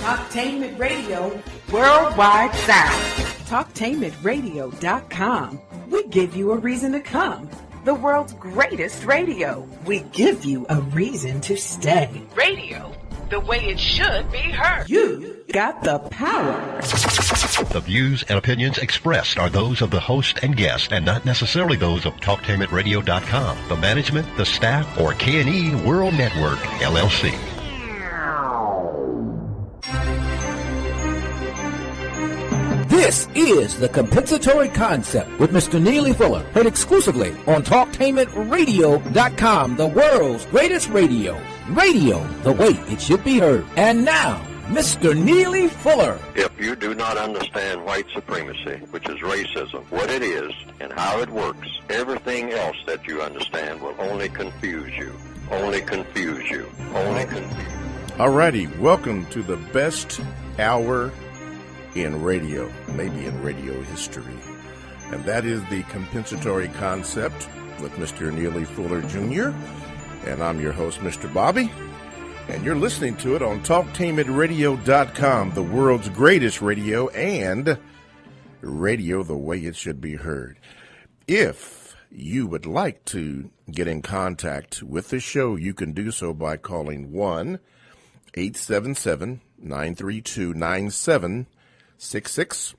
Talktainment Radio Worldwide South. Talktainmentradio.com. We give you a reason to come. The world's greatest radio. We give you a reason to stay. Radio, the way it should be heard. You got the power. The views and opinions expressed are those of the host and guest and not necessarily those of TalkTainmentRadio.com, the management, the staff, or K&E World Network, LLC. This is The Compensatory Concept with Mr. Neely Fuller, heard exclusively on TalkTainmentRadio.com, the world's greatest radio. Radio, the way it should be heard. And now, Mr. Neely Fuller. If you do not understand white supremacy, which is racism, what it is and how it works, everything else that you understand will only confuse you. Only confuse you. Only confuse you. Alrighty, welcome to the best hour in radio, maybe in radio history. And that is The Compensatory Concept with Mr. Neely Fuller Jr. And I'm your host, Mr. Bobby. And you're listening to it on TalkTainmentRadio.com, the world's greatest radio and radio the way it should be heard. If you would like to get in contact with the show, you can do so by calling 1-877-932-9766,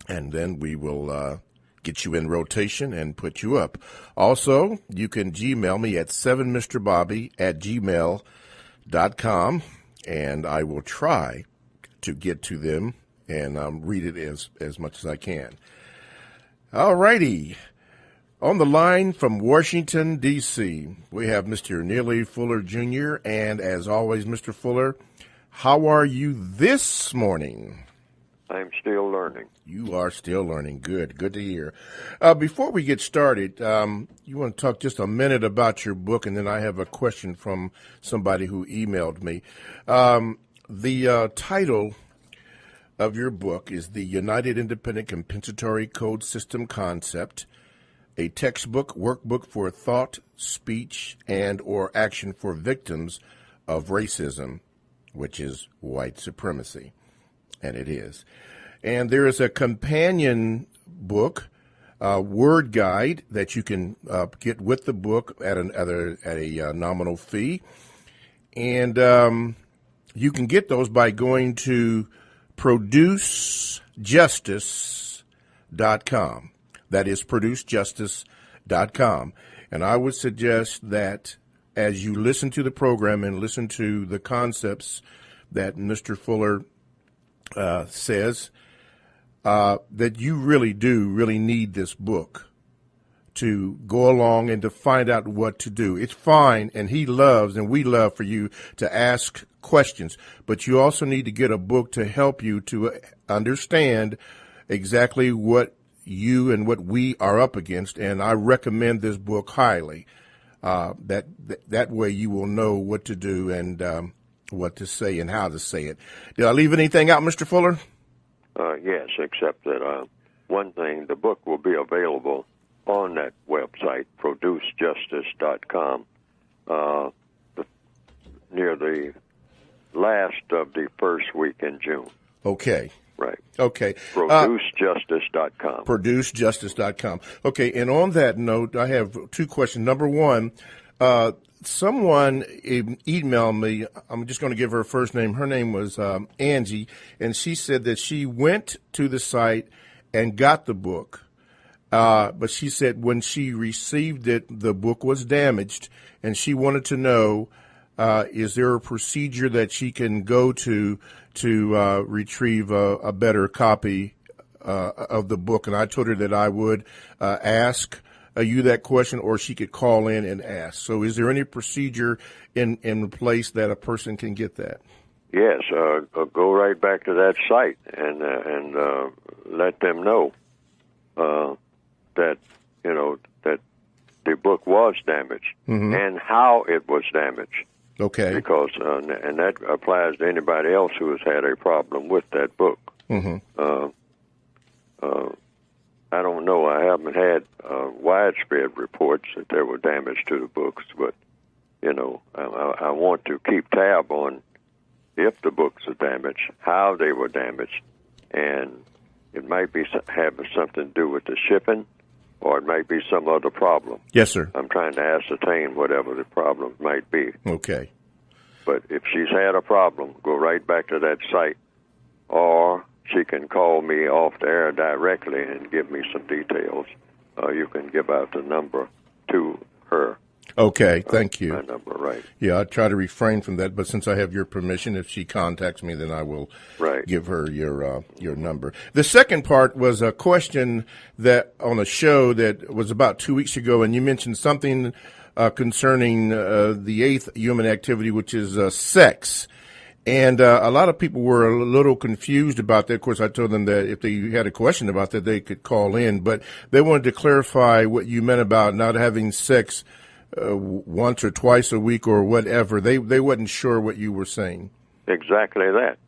and then we will get you in rotation and put you up. Also, you can Gmail me at 7mrbobby@gmail.com, and I will try to get to them and read it as much as I can. All righty. On the line from Washington, D.C., we have Mr. Neely Fuller Jr., and as always, Mr. Fuller, how are you this morning? I'm still learning. You are still learning. Good. Good to hear. Before we get started, you want to talk just a minute about your book, and then I have a question from somebody who emailed me. The title of your book is The United Independent Compensatory Code System Concept, a textbook workbook for thought, speech, and or action for victims of racism, which is white supremacy. And it is. And there is a companion book, word guide that you can get with the book at a nominal fee. And you can get those by going to producejustice.com. That is producejustice.com. And I would suggest that as you listen to the program and listen to the concepts that Mr. Fuller says, that you really need this book to go along and to find out what to do. It's fine, and we love for you to ask questions, but you also need to get a book to help you to understand exactly what you and what we are up against, and I recommend this book highly. That way you will know what to do and what to say and how to say it. Did I leave anything out, Mr. Fuller? Yes, except that one thing, the book will be available on that website, producejustice.com, near the last of the first week in June. Okay. Right. Okay. Producejustice.com. Producejustice.com. Okay, and on that note, I have two questions. Number one, someone emailed me. I'm just going to give her a first name. Her name was Angie, and she said that she went to the site and got the book. But she said when she received it, the book was damaged, and she wanted to know, is there a procedure that she can go to retrieve a better copy of the book? And I told her that I would ask you that question, or she could call in and ask. So is there any procedure in place that a person can get that? Yes, go right back to that site and let them know that that the book was damaged and how it was damaged. Okay. Because and that applies to anybody else who has had a problem with that book. I don't know. I haven't had widespread reports that there were damage to the books, but I want to keep tab on if the books are damaged, how they were damaged, and it might be having something to do with the shipping, or it might be some other problem. Yes, sir. I'm trying to ascertain whatever the problem might be. Okay. But if she's had a problem, go right back to that site, or she can call me off the air directly and give me some details. You can give out the number to her. Okay, thank you. My number, right. Yeah, I try to refrain from that, but since I have your permission, if she contacts me, then I will give her your number. The second part was a question that on a show that was about 2 weeks ago, and you mentioned something concerning the eighth human activity, which is sex. And a lot of people were a little confused about that. Of course, I told them that if they had a question about that, they could call in. But they wanted to clarify what you meant about not having sex once or twice a week or whatever. They wasn't sure what you were saying. Exactly that.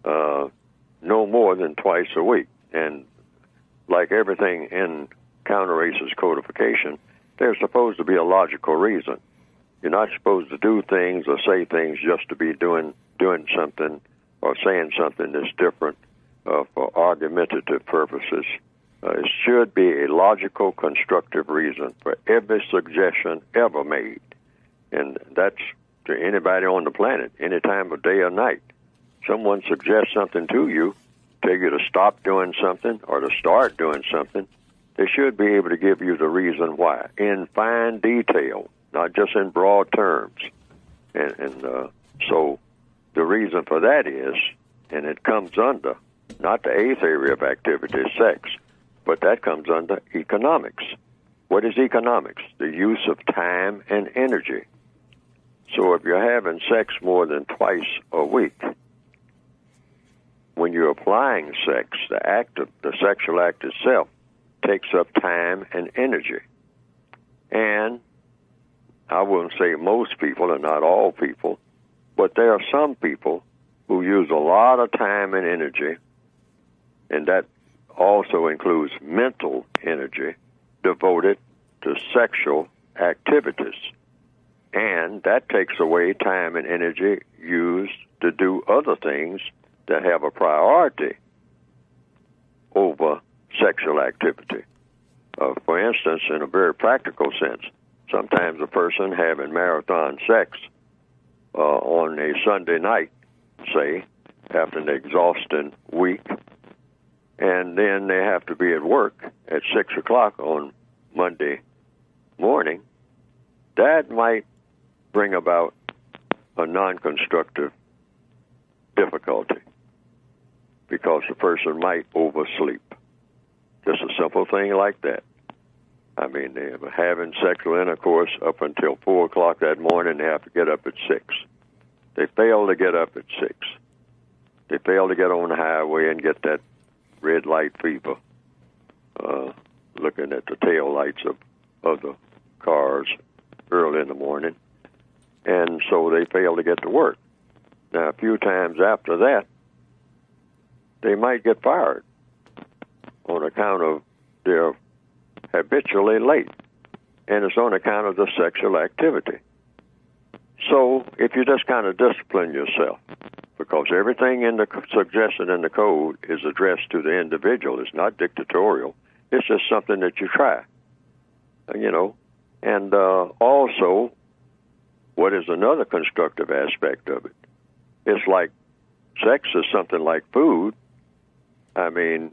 No more than twice a week. And like everything in counter-racist codification, there's supposed to be a logical reason. You're not supposed to do things or say things just to be doing something or saying something that's different for argumentative purposes. It should be a logical, constructive reason for every suggestion ever made. And that's to anybody on the planet, any time of day or night. Someone suggests something to you, tell you to stop doing something or to start doing something, they should be able to give you the reason why in fine detail, not just in broad terms. And so the reason for that is, and it comes under, not the eighth area of activity, sex, but that comes under economics. What is economics? The use of time and energy. So if you're having sex more than twice a week, when you're applying sex, the sexual act itself takes up time and energy. And I wouldn't say most people and not all people, but there are some people who use a lot of time and energy, and that also includes mental energy devoted to sexual activities. And that takes away time and energy used to do other things that have a priority over sexual activity. For instance, in a very practical sense, sometimes a person having marathon sex on a Sunday night, say, after an exhausting week, and then they have to be at work at 6 o'clock on Monday morning, that might bring about a non-constructive difficulty because the person might oversleep. Just a simple thing like that. I mean, they're having sexual intercourse up until 4 o'clock that morning. They have to get up at 6. They fail to get up at 6. They fail to get on the highway and get that red light fever, looking at the tail lights of the cars early in the morning. And so they fail to get to work. Now, a few times after that, they might get fired on account of their habitually late, and it's on account of the sexual activity. So if you just kind of discipline yourself, because everything in the suggested in the code is addressed to the individual, it's not dictatorial, it's just something that you try, you know. And also, what is another constructive aspect of it? It's like sex is something like food. I mean,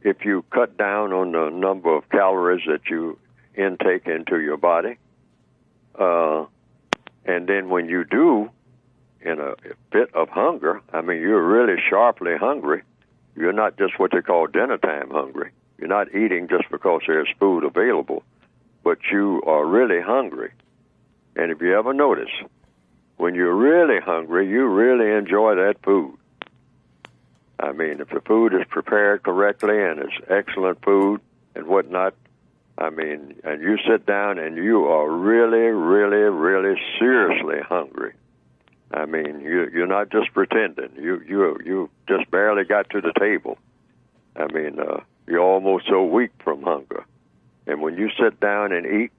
if you cut down on the number of calories that you intake into your body, and then when you do, in a fit of hunger, I mean, you're really sharply hungry. You're not just what they call dinner time hungry. You're not eating just because there's food available, but you are really hungry. And if you ever notice, when you're really hungry, you really enjoy that food. I mean, if the food is prepared correctly and it's excellent food and whatnot, I mean, and you sit down and you are really, really, really seriously hungry. I mean, you're not just pretending. You just barely got to the table. I mean, you're almost so weak from hunger. And when you sit down and eat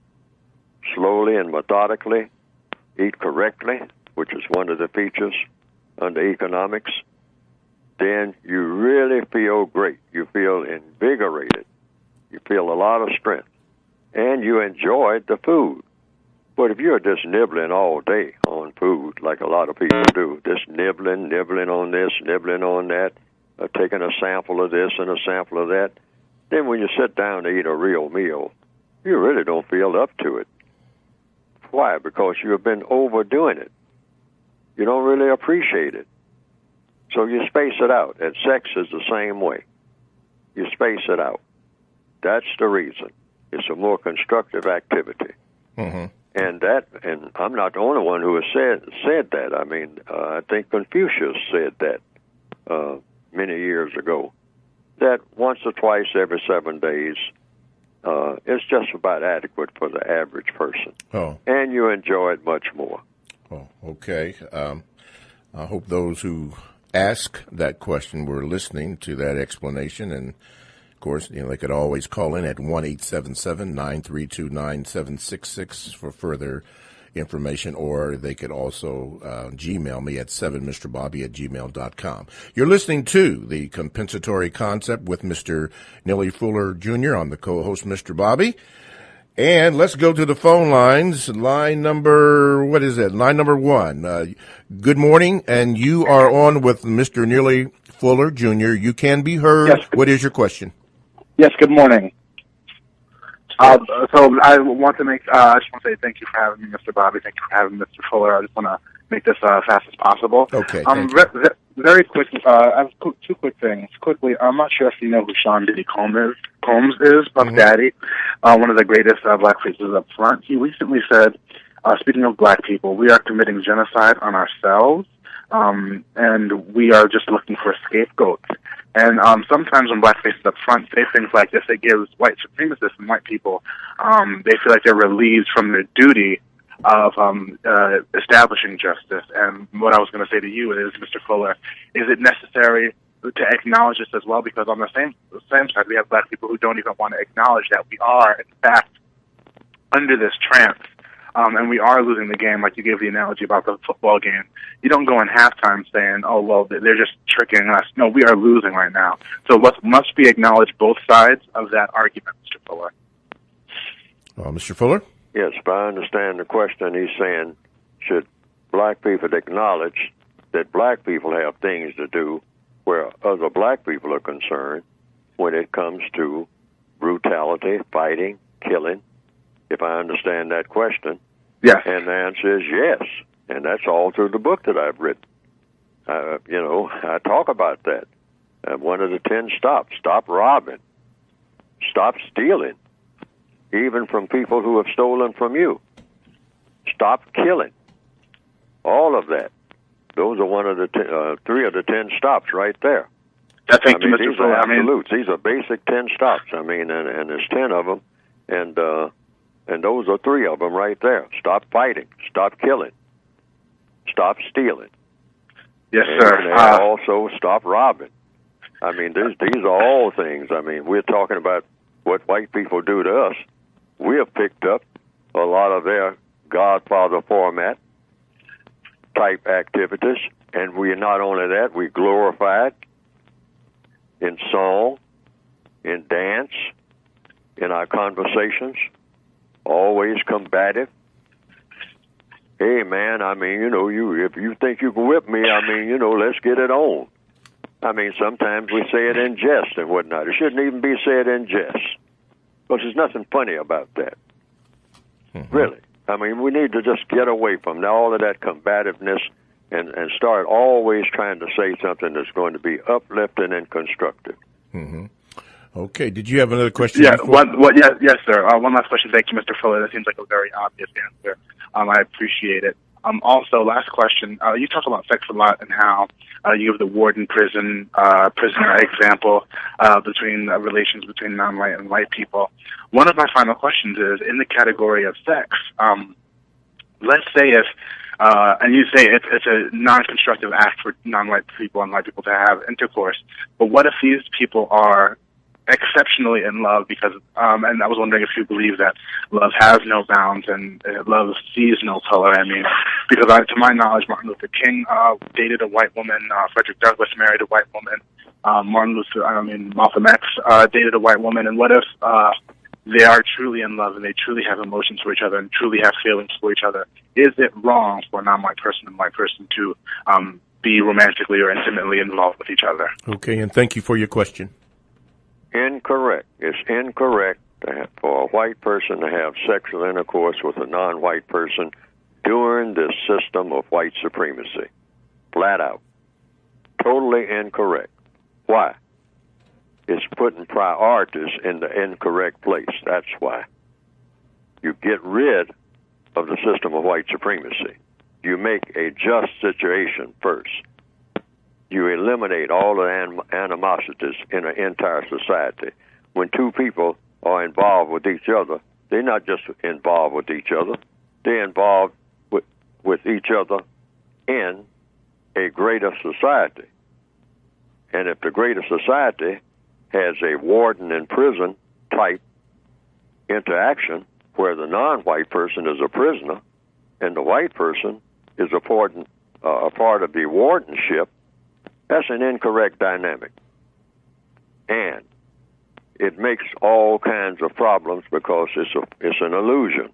slowly and methodically, eat correctly, which is one of the features under economics, then you really feel great. You feel invigorated. You feel a lot of strength. And you enjoy the food. But if you're just nibbling all day on food, like a lot of people do, just nibbling on this, nibbling on that, taking a sample of this and a sample of that, then when you sit down to eat a real meal, you really don't feel up to it. Why? Because you've been overdoing it. You don't really appreciate it. So you space it out. And sex is the same way. You space it out. That's the reason. It's a more constructive activity. Mm-hmm. And I'm not the only one who has said that. I mean, I think Confucius said that many years ago, that once or twice every 7 days is just about adequate for the average person. Oh. And you enjoy it much more. Oh, okay. I hope those who ask that question were listening to that explanation. And, of course, they could always call in at 1-877-932-9766 for further information, or they could also Gmail me at 7mrbobby@gmail.com. You're listening to The Compensatory Concept with Mr. Neely Fuller Jr. on the co-host, Mr. Bobby. And let's go to the phone lines. Line number, Line number 1. Good morning, and you are on with Mr. Neely Fuller Jr. You can be heard. Yes. What is your question? Yes, good morning. So I want to I just want to say thank you for having me, Mr. Bobby. Thank you for having Mr. Fuller. I just want to make this as fast as possible. Okay. Very quick. I have two quick things. Quickly, I'm not sure if you know who Sean Diddy Combs is, Puff Daddy, one of the greatest black faces up front. He recently said, speaking of black people, we are committing genocide on ourselves, and we are just looking for scapegoats. And sometimes when black faces up front say things like this, it gives white supremacists and white people, they feel like they're relieved from their duty of establishing justice. And what I was going to say to you is, Mr. Fuller, is it necessary to acknowledge this as well? Because on the same side, we have black people who don't even want to acknowledge that we are, in fact, under this trance. And we are losing the game, like you gave the analogy about the football game. You don't go in halftime saying, oh, well, they're just tricking us. No, we are losing right now. So must we acknowledge both sides of that argument, Mr. Fuller? Mr. Fuller? Yes, if I understand the question, he's saying, should black people acknowledge that black people have things to do where other black people are concerned when it comes to brutality, fighting, killing? If I understand that question. Yes. And the answer is yes. And that's all through the book that I've written. I talk about that. One of the 10 stops. Stop robbing. Stop stealing. Even from people who have stolen from you. Stop killing. All of that. Those are one of the 3 of the 10 stops right there. Thank you, Mr. These are absolutes. These are basic 10 stops. And there's 10 of them. And those are 3 of them right there. Stop fighting. Stop killing. Stop stealing. Yes, sir. And also stop robbing. These are all things. We're talking about what white people do to us. We have picked up a lot of their Godfather format type activities. And we not only that, we glorify it in song, in dance, in our conversations. Always combative. Hey, man, if you think you can whip me, let's get it on. Sometimes we say it in jest and whatnot. It shouldn't even be said in jest, because there's nothing funny about that. Mm-hmm. Really. We need to just get away from all of that combativeness and start always trying to say something that's going to be uplifting and constructive. Mm-hmm. Okay. Did you have another question? Yeah. Yes, sir. One last question. Thank you, Mr. Fuller. That seems like a very obvious answer. I appreciate it. Also, last question. You talk about sex a lot and how you give the warden prisoner example between relations between non-white and white people. One of my final questions is, in the category of sex, let's say if, and you say it's a non-constructive act for non-white people and white people to have intercourse, but what if these people are exceptionally in love because, and I was wondering if you believe that love has no bounds and love sees no color. I mean, because to my knowledge, Martin Luther King dated a white woman, Frederick Douglass married a white woman, Malcolm X dated a white woman, and what if they are truly in love and they truly have emotions for each other and truly have feelings for each other? Is it wrong for a non-white person and white person to be romantically or intimately involved with each other? Okay, and thank you for your question. Incorrect. It's incorrect for a white person to have sexual intercourse with a non-white person during this system of white supremacy. Flat out. Totally incorrect. Why? It's putting priorities in the incorrect place. That's why. You get rid of the system of white supremacy. You make a just situation first. You eliminate all the animosities in an entire society. When two people are involved with each other, they're not just involved with each other. They're involved with each other in a greater society. And if the greater society has a warden in prison type interaction where the non-white person is a prisoner and the white person is a part of the wardenship, that's an incorrect dynamic. And it makes all kinds of problems because it's an illusion.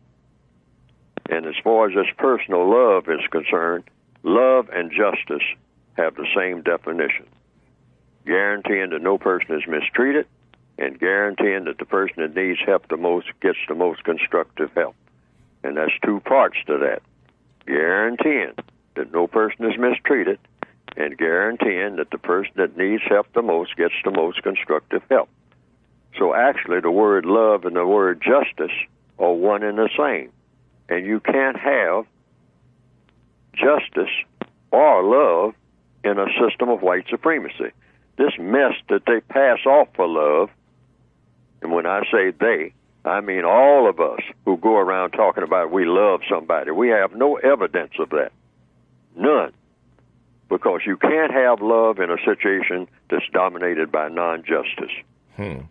And as far as this personal love is concerned, love and justice have the same definition. Guaranteeing that no person is mistreated and guaranteeing that the person that needs help the most gets the most constructive help. And that's two parts to that. Guaranteeing that no person is mistreated and guaranteeing that the person that needs help the most gets the most constructive help. So actually the word love and the word justice are one and the same. And you can't have justice or love in a system of white supremacy. This mess that they pass off for love, and when I say they, I mean all of us who go around talking about we love somebody. We have no evidence of that. None. Because you can't have love in a situation that's dominated by non-justice. I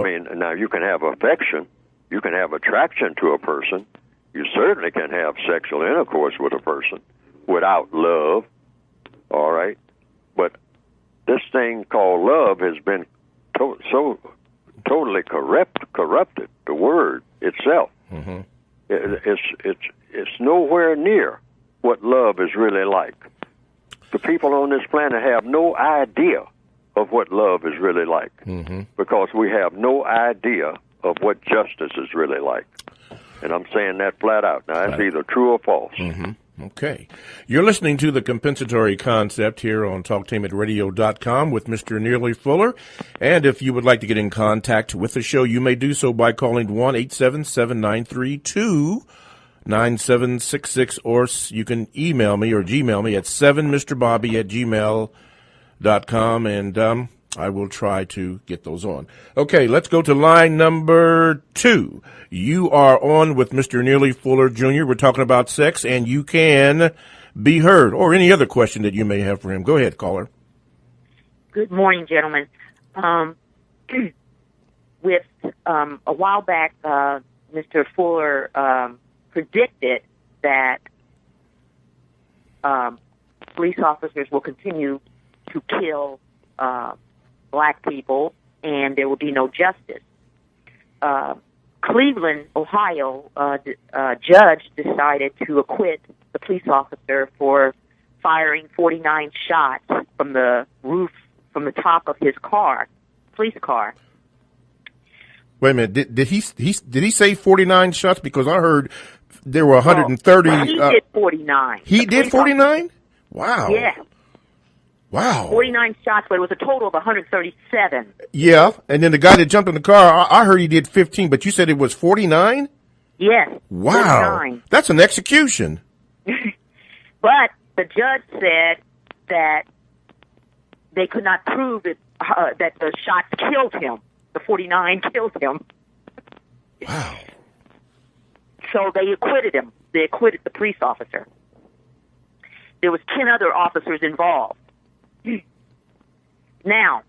mean, now you can have affection, you can have attraction to a person, you certainly can have sexual intercourse with a person without love, all right? But this thing called love has been so totally corrupted, the word itself. It's nowhere near what love is really like. The people on this planet have no idea of what love is really like because we have no idea of what justice is really like. And I'm saying that flat out. Now, that's either true or false. Okay. You're listening to The Compensatory Concept here on TalkTameItRadio.com with Mr. Neely Fuller. And if you would like to get in contact with the show, you may do so by calling 1-877-932-9766, or you can email me or Gmail me at 7mrbobby@gmail.com, and I will try to get those on. Okay, let's go to line number 2. You are on with Mr. Neely Fuller, Jr. We're talking about sex, and you can be heard, or any other question that you may have for him. Go ahead, caller. Good morning, gentlemen. With a while back, Mr. Fuller predicted that police officers will continue to kill black people, and there will be no justice. Cleveland, Ohio, judge decided to acquit the police officer for firing 49 shots from the roof, from the top of his car, police car. Wait a minute. Did he say 49 shots? Because I heard there were 130. Well, he did 49. He did 49? Wow. Yeah. Wow. 49 shots, but it was a total of 137. Yeah, and then the guy that jumped in the car, I heard he did 15, but you said it was 49? Yes. Wow. 49. That's an execution. But the judge said that they could not prove it, that the shots killed him. The 49 killed him. Wow. So they acquitted him. They acquitted the police officer. There was 10 other officers involved. Now,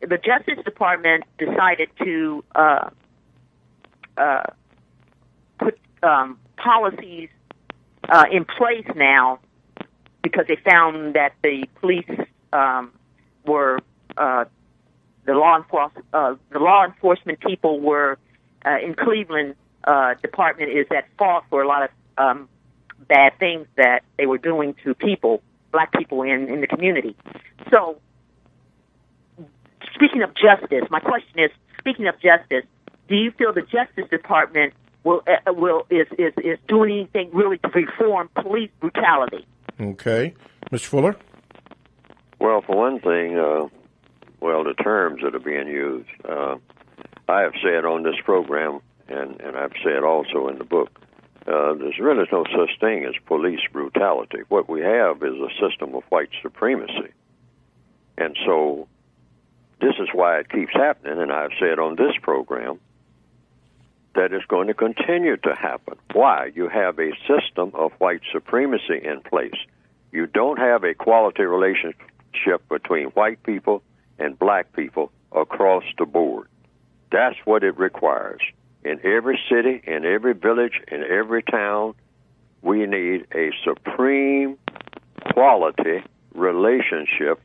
the Justice Department decided to put policies in place now because they found that the police were the law enforcement people were in Cleveland department is at fault for a lot of bad things that they were doing to people, black people in the community. So, speaking of justice, my question is: speaking of justice, do you feel the Justice Department is doing anything really to reform police brutality? Okay, Mr. Fuller. Well, for one thing, the terms that are being used, I have said on this program, and I've said also in the book, there's really no such thing as police brutality. What we have is a system of white supremacy. And so this is why it keeps happening, and I've said on this program that it's going to continue to happen. Why? You have a system of white supremacy in place. You don't have a quality relationship between white people and black people across the board. That's what it requires. In every city, in every village, in every town, we need a supreme quality relationship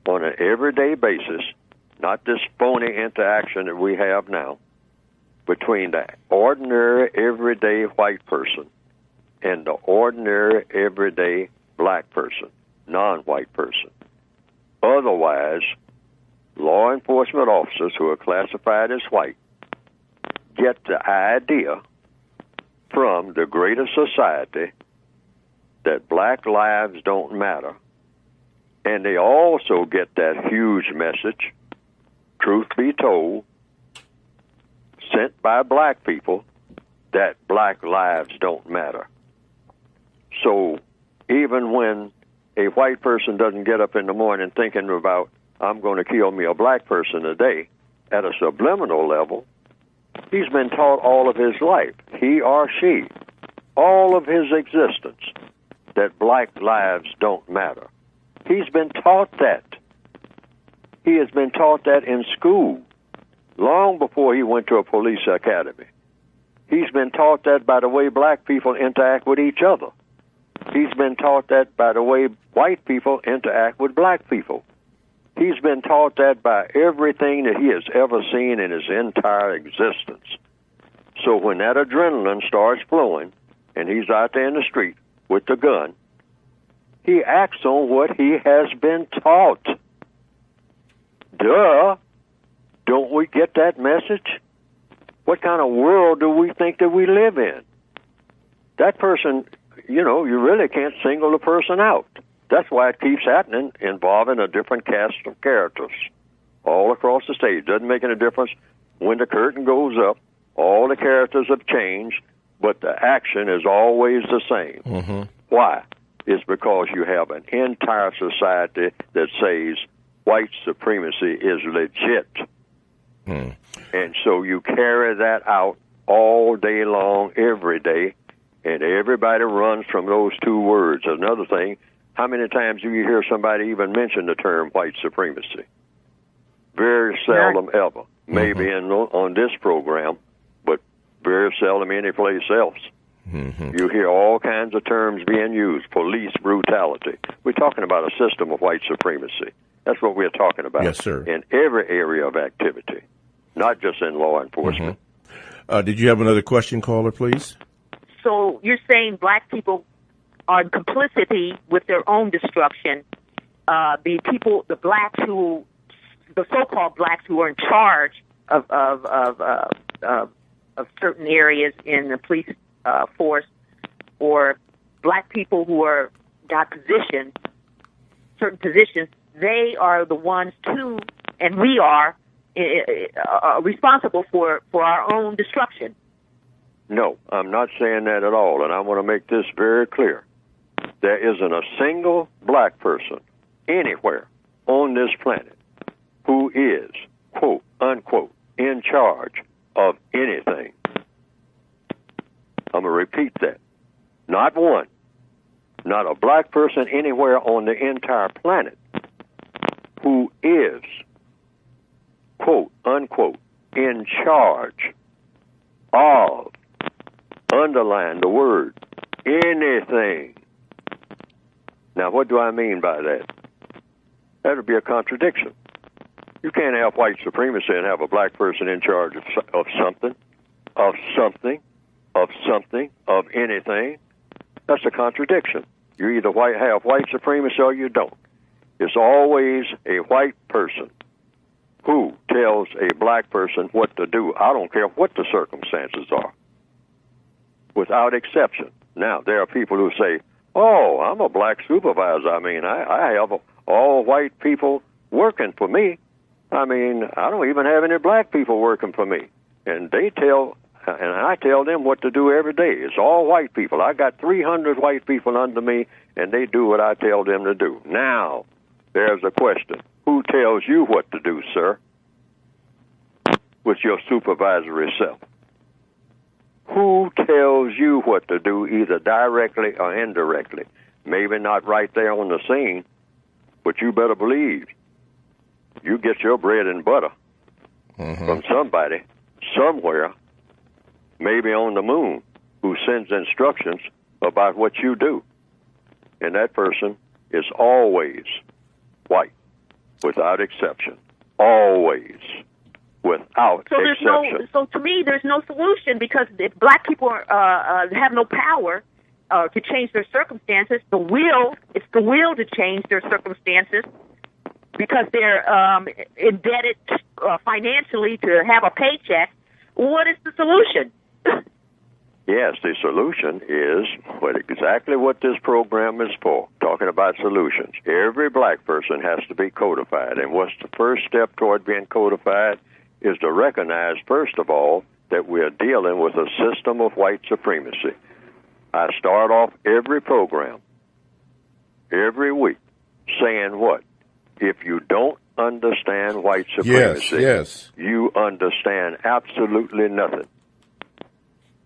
on an everyday basis, not this phony interaction that we have now, between the ordinary, everyday white person and the ordinary, everyday black person, non-white person. Otherwise, law enforcement officers who are classified as white get the idea from the greater society that black lives don't matter. And they also get that huge message, truth be told, sent by black people, that black lives don't matter. So even when a white person doesn't get up in the morning thinking about, I'm going to kill me a black person today, at a subliminal level, he's been taught all of his life, he or she, all of his existence, that black lives don't matter. He's been taught that. He has been taught that in school, long before he went to a police academy. He's been taught that by the way black people interact with each other. He's been taught that by the way white people interact with black people. He's been taught that by everything that he has ever seen in his entire existence. So when that adrenaline starts flowing and he's out there in the street with the gun, he acts on what he has been taught. Duh! Don't we get that message? What kind of world do we think that we live in? That person, you really can't single the person out. That's why it keeps happening, involving a different cast of characters all across the stage. Doesn't make any difference when the curtain goes up. All the characters have changed, but the action is always the same. Mm-hmm. Why? It's because you have an entire society that says white supremacy is legit. Mm. And so you carry that out all day long, every day, and everybody runs from those two words. Another thing, how many times do you hear somebody even mention the term white supremacy? Very seldom ever. Maybe on this program, but very seldom anyplace else. Mm-hmm. You hear all kinds of terms being used. Police brutality. We're talking about a system of white supremacy. That's what we're talking about. Yes, sir. In every area of activity, not just in law enforcement. Mm-hmm. Did you have another question, caller, please? So you're saying black people are in complicity with their own destruction. The so-called blacks who are in charge of certain areas in the police force, or black people who got certain positions, they are the ones too, and we are responsible for our own destruction. No, I'm not saying that at all, and I want to make this very clear. There isn't a single black person anywhere on this planet who is, quote, unquote, in charge of anything. I'm going to repeat that. Not one. Not a black person anywhere on the entire planet who is quote, unquote, in charge of, underline the word, anything. Now, what do I mean by that? That would be a contradiction. You can't have white supremacy and have a black person in charge of something, of anything. That's a contradiction. You either have white supremacy or you don't. It's always a white person who tells a black person what to do. I don't care what the circumstances are, without exception. Now, there are people who say, oh, I'm a black supervisor. I mean, I have all white people working for me. I mean, I don't even have any black people working for me. And I tell them what to do every day. It's all white people. I got 300 white people under me, and they do what I tell them to do. Now, there's a question. Who tells you what to do, sir? With your supervisory self. Who tells you what to do, either directly or indirectly? Maybe not right there on the scene, but you better believe you get your bread and butter from somebody, somewhere, maybe on the moon, who sends instructions about what you do. And that person is always white, without exception. Always. Without exception. So to me, there's no solution, because if black people have no power to change their circumstances, it's the will to change their circumstances, because they're indebted financially to have a paycheck. What is the solution? Yes, the solution is exactly what this program is for, talking about solutions. Every black person has to be codified, and what's the first step toward being codified is to recognize, first of all, that we're dealing with a system of white supremacy. I start off every program, every week, saying what? If you don't understand white supremacy, you understand absolutely nothing.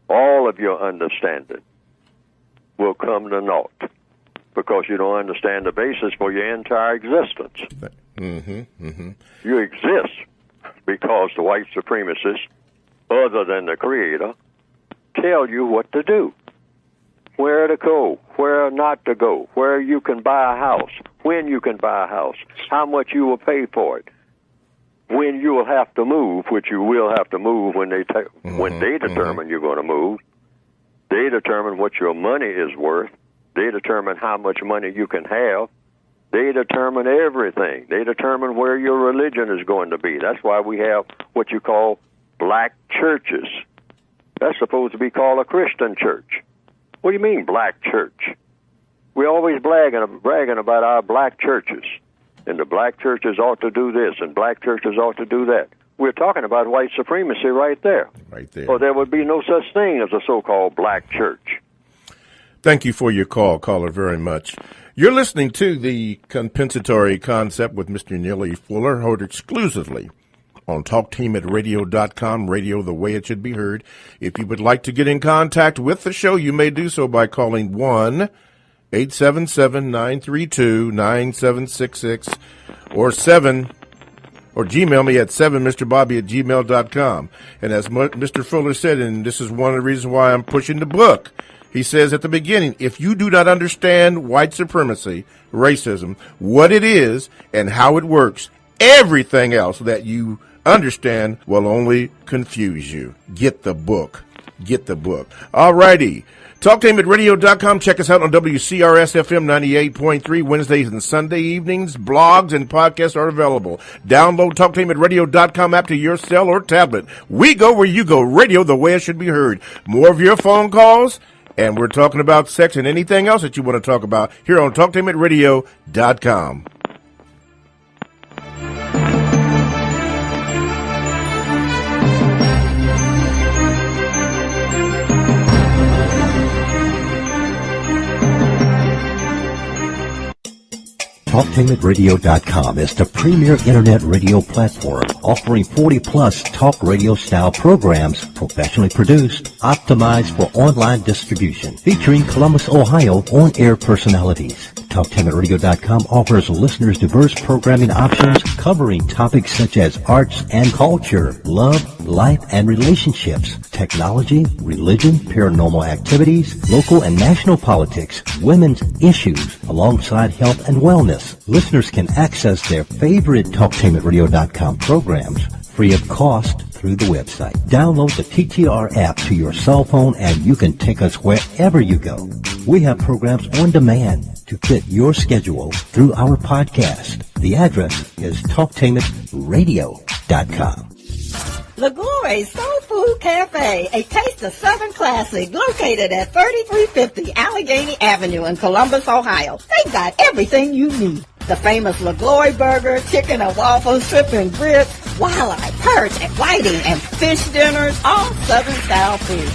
All of your understanding will come to naught, because you don't understand the basis for your entire existence. You exist because the white supremacists, other than the Creator, tell you what to do, where to go, where not to go, where you can buy a house, when you can buy a house, how much you will pay for it, when you will have to move, which you will have to move when they determine you're going to move. They determine what your money is worth. They determine how much money you can have. They determine everything. They determine where your religion is going to be. That's why we have what you call black churches. That's supposed to be called a Christian church. What do you mean, black church? We're always bragging about our black churches. And the black churches ought to do this, and black churches ought to do that. We're talking about white supremacy right there. Right there. Or there would be no such thing as a so-called black church. Thank you for your call, caller, very much. You're listening to the Compensatory Concept with Mr. Neely Fuller, heard exclusively on TalkTeamRadio.com, radio the way it should be heard. If you would like to get in contact with the show, you may do so by calling 1-877-932-9766 or Gmail me at 7mrbobby@gmail.com. And as Mr. Fuller said, and this is one of the reasons why I'm pushing the book, he says at the beginning, if you do not understand white supremacy, racism, what it is and how it works, everything else that you understand will only confuse you. Get the book. Get the book. All righty. TalkTameRadio.com. Check us out on WCRS-FM 98.3 Wednesdays and Sunday evenings. Blogs and podcasts are available. Download TalkTameRadio.com app to your cell or tablet. We go where you go. Radio the way it should be heard. More of your phone calls, and we're talking about sex and anything else that you want to talk about here on TalkTameRadio.com. TalkTameRadio.com is the premier internet radio platform offering 40-plus talk radio-style programs professionally produced, optimized for online distribution, featuring Columbus, Ohio on-air personalities. TalkTamitRadio.com offers listeners diverse programming options covering topics such as arts and culture, love, life and relationships, technology, religion, paranormal activities, local and national politics, women's issues, alongside health and wellness. Listeners can access their favorite TalkTamitRadio.com programs free of cost through the website. Download the TTR app to your cell phone and you can take us wherever you go. We have programs on demand to fit your schedule through our podcast. The address is TalkTamitRadio.com. La Glory Soul Food Cafe, a taste of Southern classic, located at 3350 Allegheny Avenue in Columbus, Ohio. They got everything you need. The famous La Glory burger, chicken and waffles, shrimp and grits, walleye, perch, and whiting, and fish dinners, all Southern style food.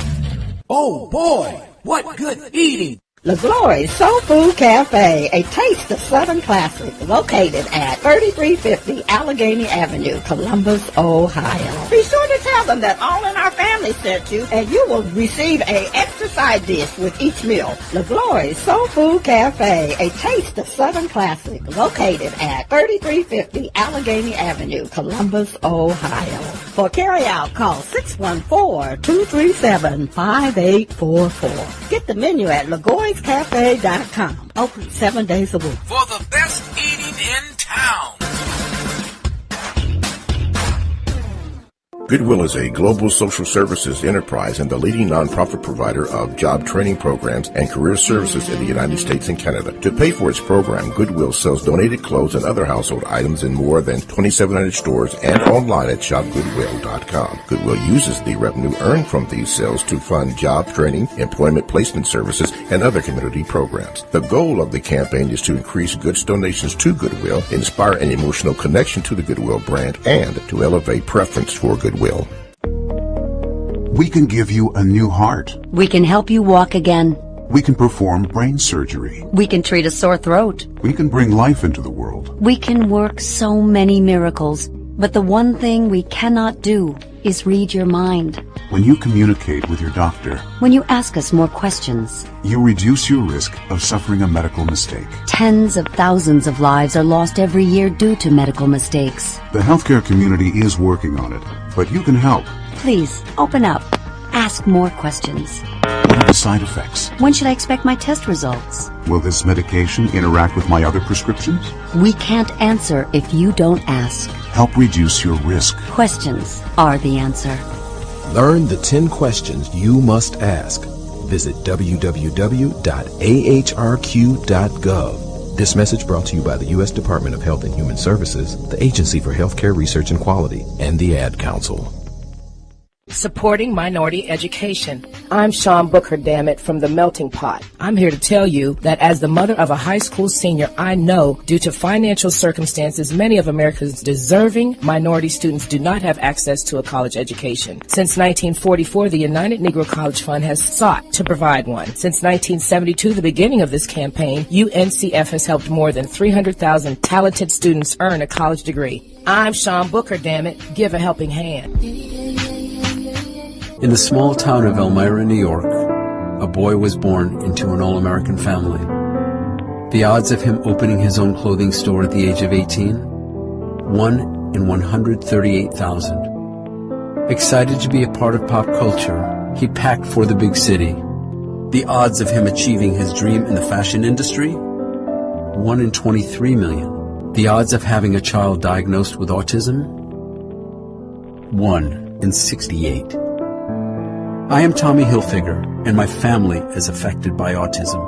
Oh boy, what good eating! La Glory Soul Food Cafe, a taste of Southern classic, located at 3350 Allegheny Avenue, Columbus, Ohio. Be sure to tell them that All in Our Family sent you, and you will receive a extra side dish with each meal. La Glory Soul Food Cafe, a taste of Southern classic, located at 3350 Allegheny Avenue, Columbus, Ohio. For carry-out, call 614-237-5844. Get the menu at LaGlory'sCafe.com. Open 7 days a week. For the best eating in town. Goodwill is a global social services enterprise and the leading nonprofit provider of job training programs and career services in the United States and Canada. To pay for its program, Goodwill sells donated clothes and other household items in more than 2,700 stores and online at shopgoodwill.com. Goodwill uses the revenue earned from these sales to fund job training, employment placement services, and other community programs. The goal of the campaign is to increase goods donations to Goodwill, inspire an emotional connection to the Goodwill brand, and to elevate preference for Goodwill. We can give you a new heart. We can help you walk again. We can perform brain surgery. We can treat a sore throat. We can bring life into the world. We can work so many miracles, but the one thing we cannot do is read your mind. When you communicate with your doctor, when you ask us more questions, you reduce your risk of suffering a medical mistake. Tens of thousands of lives are lost every year due to medical mistakes. The healthcare community is working on it, but you can help. Please, open up. Ask more questions. What are the side effects? When should I expect my test results? Will this medication interact with my other prescriptions? We can't answer if you don't ask. Help reduce your risk. Questions are the answer. Learn the 10 questions you must ask. Visit www.ahrq.gov. This message brought to you by the U.S. Department of Health and Human Services, the Agency for Healthcare Research and Quality, and the Ad Council. Supporting minority education. I'm Sean Booker, dammit, from The Melting Pot. I'm here to tell you that as the mother of a high school senior, I know due to financial circumstances, many of America's deserving minority students do not have access to a college education. Since 1944, the United Negro College Fund has sought to provide one. Since 1972, the beginning of this campaign, UNCF has helped more than 300,000 talented students earn a college degree. I'm Sean Booker, dammit. Give a helping hand. In the small town of Elmira, New York, a boy was born into an all-American family. The odds of him opening his own clothing store at the age of 18? 1 in 138,000. Excited to be a part of pop culture, he packed for the big city. The odds of him achieving his dream in the fashion industry? 1 in 23 million. The odds of having a child diagnosed with autism? 1 in 68. I am Tommy Hilfiger, and my family is affected by autism.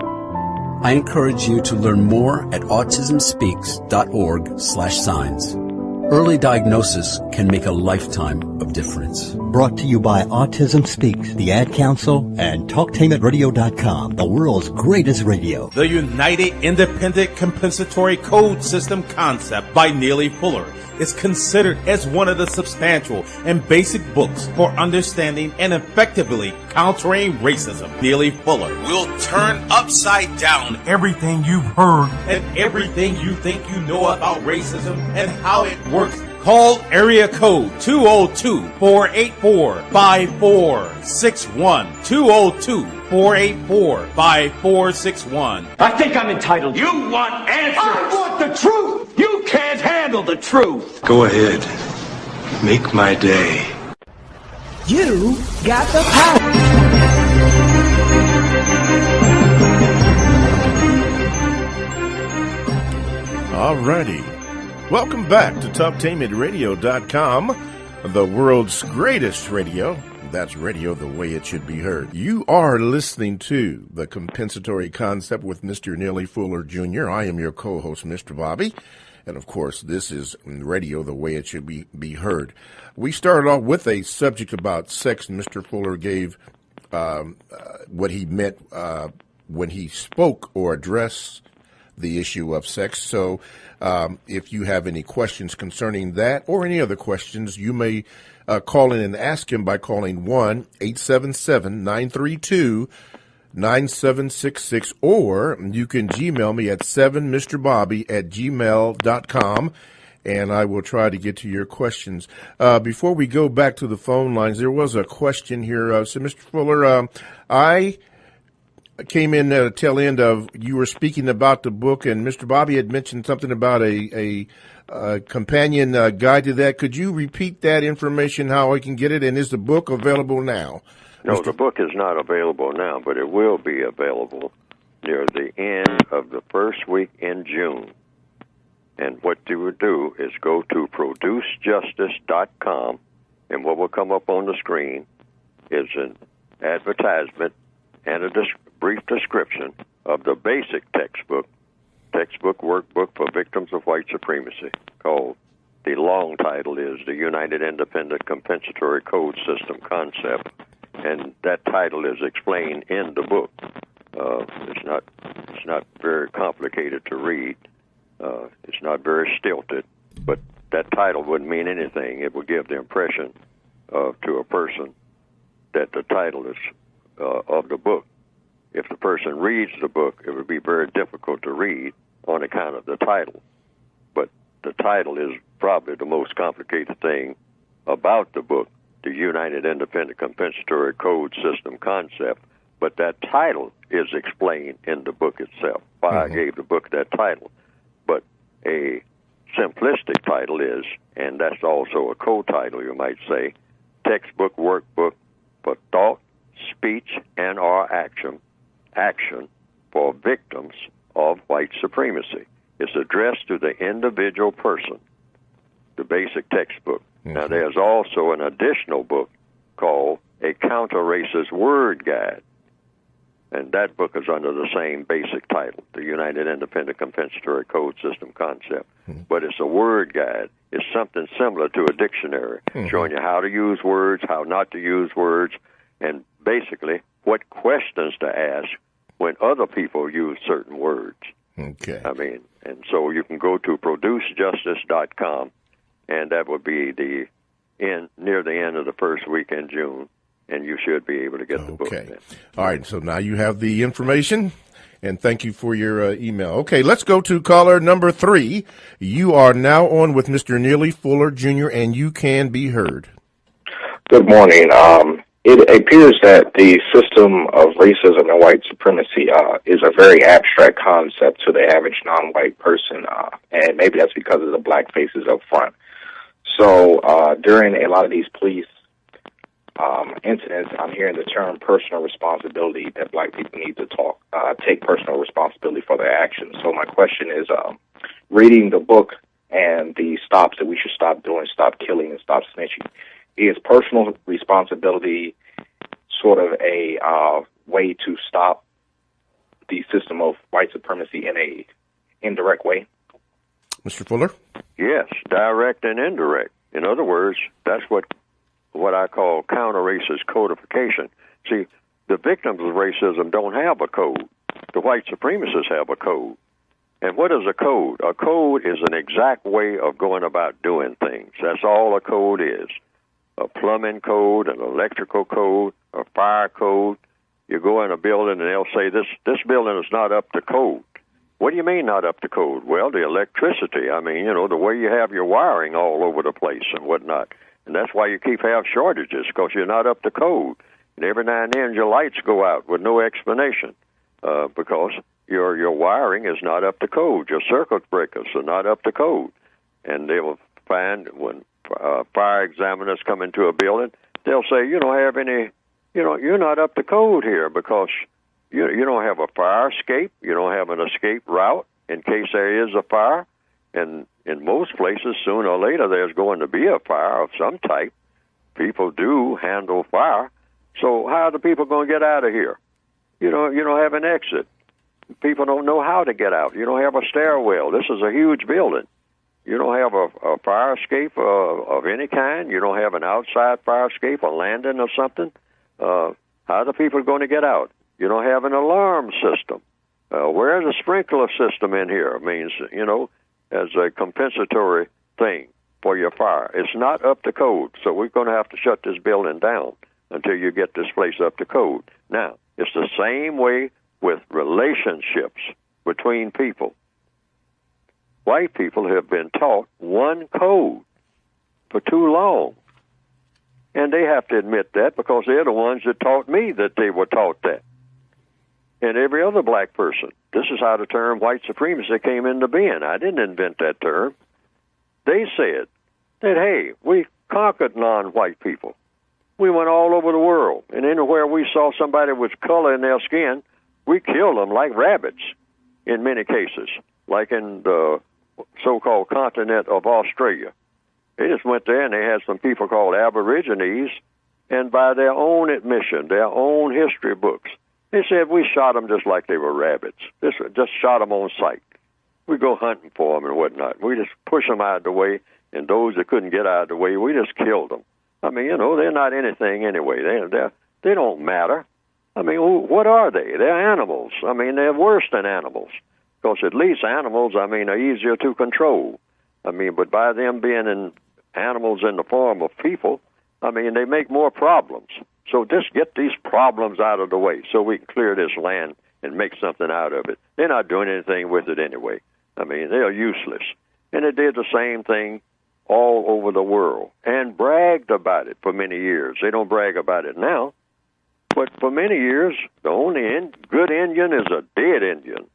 I encourage you to learn more at autismspeaks.org/signs. Early diagnosis can make a lifetime of difference. Brought to you by Autism Speaks, the Ad Council, and TalkTamitRadio.com, the world's greatest radio. The United Independent Compensatory Code System concept by Neely Fuller is considered as one of the substantial and basic books for understanding and effectively countering racism. Neely Fuller will turn upside down everything you've heard and everything you think you know about racism and how it works. Call area code 202-484-5461. 484-5461. I think I'm entitled. You want answers. I want the truth. You can't handle the truth. Go ahead. Make my day. You got the power. Alrighty. Welcome back to TalkTainmentRadio.com, the world's greatest radio. That's radio the way it should be heard. You are listening to The Compensatory Concept with Mr. Neely Fuller, Jr. I am your co-host, Mr. Bobby. And, of course, this is radio the way it should be heard. We started off with a subject about sex, and Mr. Fuller gave what he meant when he spoke or addressed the issue of sex. So if you have any questions concerning that or any other questions, you may call in and ask him by calling 1-877-932-9766, or you can Gmail me at 7mrbobby@gmail.com, and I will try to get to your questions. Before we go back to the phone lines, there was a question here. So, Mr. Fuller, I came in at the tail end of you were speaking about the book, and Mr. Bobby had mentioned something about a companion guide to that. Could you repeat that information, how I can get it, and is the book available now? No, the book is not available now, but it will be available near the end of the first week in June. And what you would do is go to producejustice.com, and what will come up on the screen is an advertisement and a brief description of the basic textbook workbook for victims of white supremacy, called, the long title is The United Independent Compensatory Code System Concept, and that title is explained in the book. It's not very complicated to read. It's not very stilted, but that title wouldn't mean anything. It would give the impression to a person that the title is of the book. If the person reads the book, it would be very difficult to read on account of the title. But the title is probably the most complicated thing about the book, the United Independent Compensatory Code System Concept. But that title is explained in the book itself, why I gave the book that title. But a simplistic title is, and that's also a co-title, you might say, Textbook Workbook for Thought, Speech, and or action for victims of white supremacy. It's addressed to the individual person, the basic textbook. Now, there's also an additional book called A Counter-Racist Word Guide, and that book is under the same basic title, the United Independent Compensatory Code System Concept. But it's a word guide. It's something similar to a dictionary, showing you how to use words, how not to use words, and basically what questions to ask when other people use certain words. Okay. I mean, and so you can go to producejustice.com, and that will be near the end of the first week in June, and you should be able to get the book then. All right, so now you have the information, and thank you for your email. Okay, let's go to caller number 3. You are now on with Mr. Neely Fuller, Jr., and you can be heard. Good morning. It appears that the system of racism and white supremacy is a very abstract concept to the average non-white person, and maybe that's because of the black faces up front. So during a lot of these police incidents, I'm hearing the term personal responsibility, that black people need to take personal responsibility for their actions. So my question is, reading the book and the stops that we should stop doing, stop killing, and stop snitching, is personal responsibility sort of a way to stop the system of white supremacy in a indirect way? Mr. Fuller? Yes, direct and indirect. In other words, that's what I call counter-racist codification. See, the victims of racism don't have a code. The white supremacists have a code. And what is a code? A code is an exact way of going about doing things. That's all a code is. A plumbing code, an electrical code, a fire code. You go in a building and they'll say, this building is not up to code. What do you mean not up to code? Well, the electricity. I mean, the way you have your wiring all over the place and whatnot. And that's why you keep having shortages, because you're not up to code. And every now and then your lights go out with no explanation because your wiring is not up to code. Your circuit breakers are not up to code. And they will find when fire examiners come into a building, they'll say, you don't have any, you're not up to code here because you don't have a fire escape. You don't have an escape route in case there is a fire. And in most places, sooner or later, there's going to be a fire of some type. People do handle fire. So how are the people going to get out of here? You don't have an exit. People don't know how to get out. You don't have a stairwell. This is a huge building. You don't have a fire escape of any kind. You don't have an outside fire escape, a landing or something. How are the people going to get out? You don't have an alarm system. Where's the sprinkler system in here? It means, as a compensatory thing for your fire. It's not up to code, so we're going to have to shut this building down until you get this place up to code. Now, it's the same way with relationships between people. White people have been taught one code for too long. And they have to admit that because they're the ones that taught me that they were taught that. And every other black person. This is how the term white supremacy came into being. I didn't invent that term. They said that, hey, we conquered non-white people. We went all over the world. And anywhere we saw somebody with color in their skin, we killed them like rabbits in many cases, like in the so-called continent of Australia. They just went there and they had some people called Aborigines, and by their own admission, their own history books, they said we shot them just like they were rabbits. Just shot them on sight. We go hunting for them and whatnot. We just push them out of the way, and those that couldn't get out of the way, we just killed them. I mean, they're not anything anyway. They don't matter. I mean, what are they? They're animals. I mean, they're worse than animals. Because at least animals, are easier to control. But by them being animals in the form of people, they make more problems. So just get these problems out of the way so we can clear this land and make something out of it. They're not doing anything with it anyway. They're useless. And they did the same thing all over the world and bragged about it for many years. They don't brag about it now. But for many years, the only good Indian is a dead Indian.